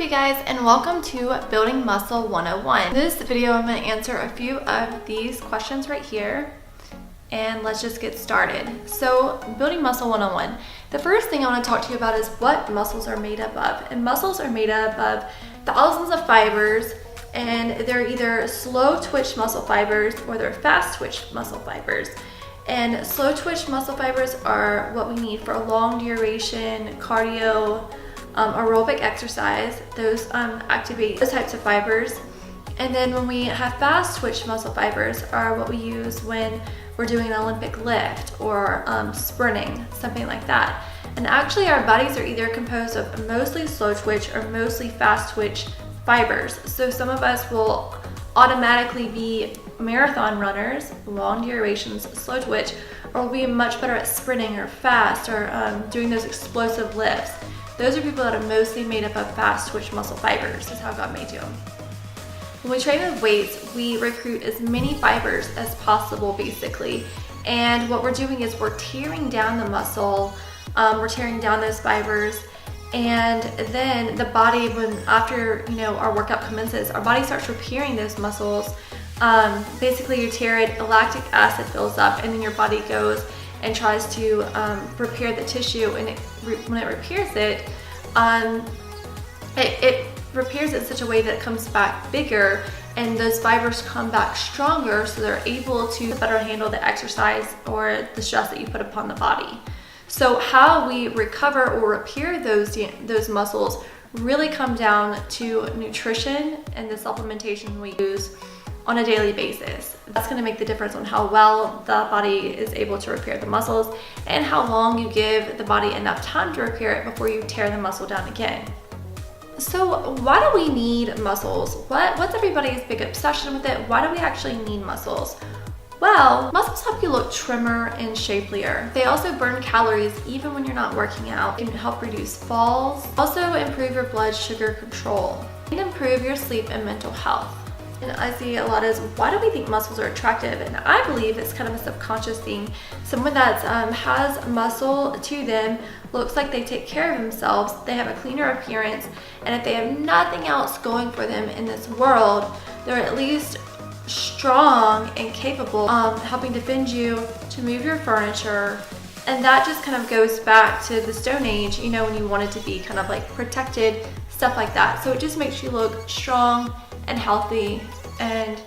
up, you guys, and welcome to Building Muscle 101. In this video, I'm going to answer a few of these questions right here, and let's just get started. So, Building Muscle 101. The first thing I want to talk to you about is what muscles are made up of. And muscles are made up of thousands of fibers, and they're either slow twitch muscle fibers or they're fast twitch muscle fibers. And slow twitch muscle fibers are what we need for a long duration cardio aerobic exercise. Those activate those types of fibers. And then when we have fast twitch muscle fibers are what we use when we're doing an Olympic lift or sprinting, something like that. And actually our bodies are either composed of mostly slow twitch or mostly fast twitch fibers. So some of us will automatically be marathon runners, long durations, slow twitch, or will be much better at sprinting or fast or doing those explosive lifts. Those are people that are mostly made up of fast twitch muscle fibers. That's how God made you. When we train with weights, we recruit as many fibers as possible, basically. And what we're doing is we're tearing down the muscle, we're tearing down those fibers, and then the body, after our workout commences, our body starts repairing those muscles. Basically, you tear it, lactic acid fills up, and then your body goes and tries to repair the tissue, and when it repairs it, it repairs it in such a way that it comes back bigger, and those fibers come back stronger, so they're able to better handle the exercise or the stress that you put upon the body. So how we recover or repair those muscles really come down to nutrition and the supplementation we use on a daily basis. That's going to make the difference on how well the body is able to repair the muscles and how long you give the body enough time to repair it before you tear the muscle down again. So why do we need muscles? What's everybody's big obsession with it? Why do we actually need muscles? Well, muscles help you look trimmer and shapelier. They also burn calories even when you're not working out. They can help reduce falls, also improve your blood sugar control, and improve your sleep and mental health. And I see a lot is, why do we think muscles are attractive? And I believe it's kind of a subconscious thing. Someone that has muscle to them looks like they take care of themselves, they have a cleaner appearance, and if they have nothing else going for them in this world, they're at least strong and capable of helping defend you, to move your furniture. And that just kind of goes back to the Stone Age, when you wanted to be kind of like protected, stuff like that. So it just makes you look strong and healthy, and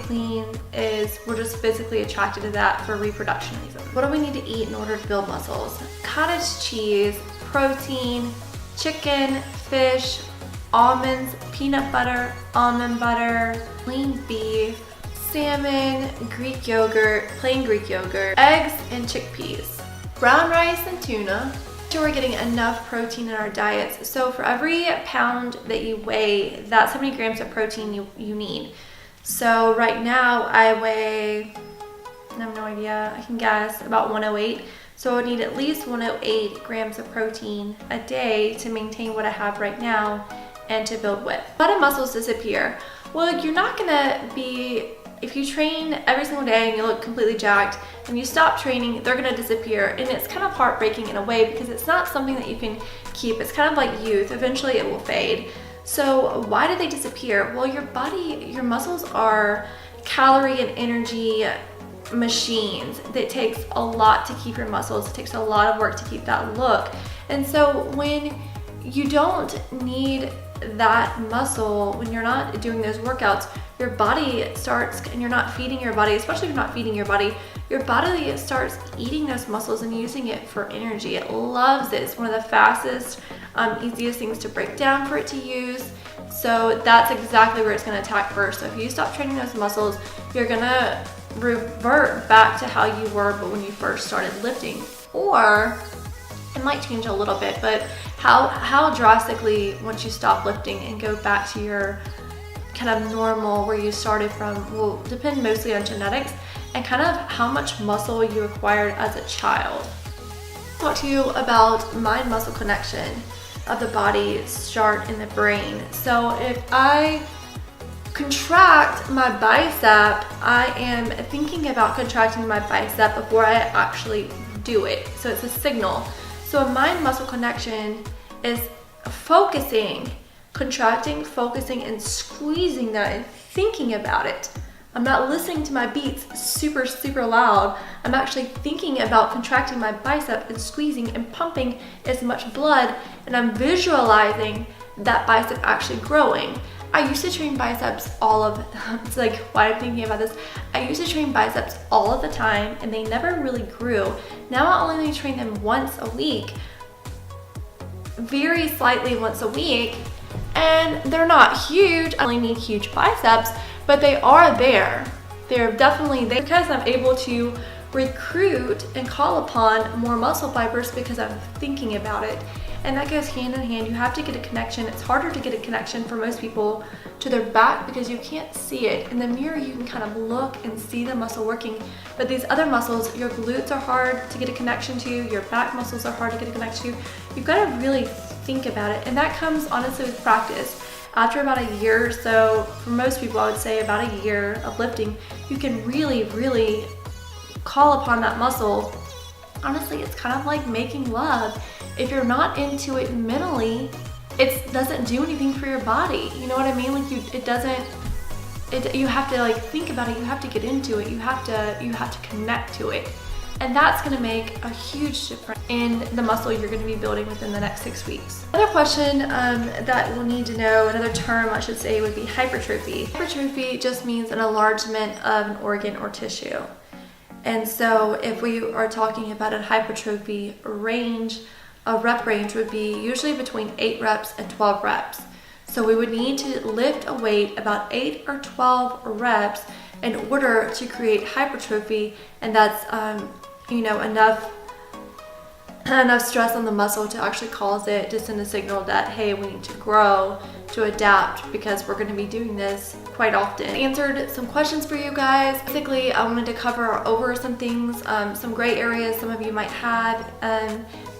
clean we're just physically attracted to that for reproduction reasons. What do we need to eat in order to build muscles? Cottage cheese, protein, chicken, fish, almonds, peanut butter, almond butter, lean beef, salmon, Greek yogurt, plain Greek yogurt, eggs, and chickpeas, brown rice and tuna. Sure, we're getting enough protein in our diets. So for every pound that you weigh, that's how many grams of protein you need. So right now I weigh, I have no idea, I can guess about 108. So I would need at least 108 grams of protein a day to maintain what I have right now and to build with. How do muscles disappear? Well, you're not gonna be, if you train every single day and you look completely jacked and you stop training, they're gonna disappear. And it's kind of heartbreaking in a way because it's not something that you can keep. It's kind of like youth. Eventually it will fade. So why do they disappear? Well, your muscles are calorie and energy machines. It takes a lot to keep your muscles. It takes a lot of work to keep that look. And so when you don't need that muscle, when you're not doing those workouts, your body starts, and you're not feeding your body, especially if you're not feeding your body starts eating those muscles and using it for energy. It loves it. It's one of the fastest, easiest things to break down for it to use. So that's exactly where it's going to attack first. So if you stop training those muscles, you're going to revert back to how you were but when you first started lifting. Or it might change a little bit, but how drastically once you stop lifting and go back to your kind of normal where you started from will depend mostly on genetics and kind of how much muscle you acquired as a child. I'll talk to you about mind-muscle connection of the body start in the brain. So if I contract my bicep, I am thinking about contracting my bicep before I actually do it. So it's a signal. So a mind-muscle connection is focusing contracting, focusing, and squeezing that and thinking about it. I'm not listening to my beats super, super loud. I'm actually thinking about contracting my bicep and squeezing and pumping as much blood, and I'm visualizing that bicep actually growing. I used to train biceps all of it's like why I'm thinking about this. I used to train biceps all of the time and they never really grew. Now I only train them once a week, very slightly once a week, and they're not huge. I only need huge biceps, but they are there. They're definitely there because I'm able to recruit and call upon more muscle fibers because I'm thinking about it. And that goes hand in hand. You have to get a connection. It's harder to get a connection for most people to their back because you can't see it. In the mirror, you can kind of look and see the muscle working. But these other muscles, your glutes are hard to get a connection to, your back muscles are hard to get a connection to. You've got to really think about it. And that comes honestly with practice. After about a year or so, for most people, I would say about a year of lifting, you can really, really call upon that muscle. Honestly, it's kind of like making love. If you're not into it mentally, it doesn't do anything for your body. You know what I mean? Like you have to like think about it. You have to get into it. You have to connect to it. And that's gonna make a huge difference in the muscle you're gonna be building within the next 6 weeks. Another question that we'll need to know, another term I should say, would be hypertrophy. Hypertrophy just means an enlargement of an organ or tissue. And so if we are talking about a hypertrophy range, a rep range would be usually between 8 reps and 12 reps. So we would need to lift a weight about 8 or 12 reps in order to create hypertrophy, and that's enough stress on the muscle to actually cause it to send a signal that, hey, we need to grow, to adapt, because we're going to be doing this quite often. I answered some questions for you guys. Basically, I wanted to cover over some things, some gray areas some of you might have.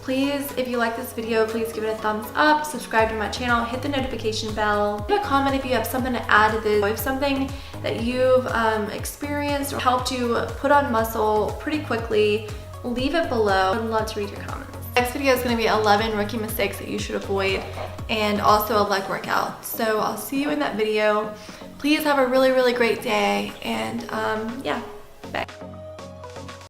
Please, if you like this video, please give it a thumbs up, subscribe to my channel, hit the notification bell. Leave a comment if you have something to add to this. If something that you've experienced or helped you put on muscle pretty quickly, leave it below. I'd love to read your comments. Next video is going to be 11 rookie mistakes that you should avoid, and also a leg workout. So I'll see you in that video. Please have a really, really great day, and yeah, bye.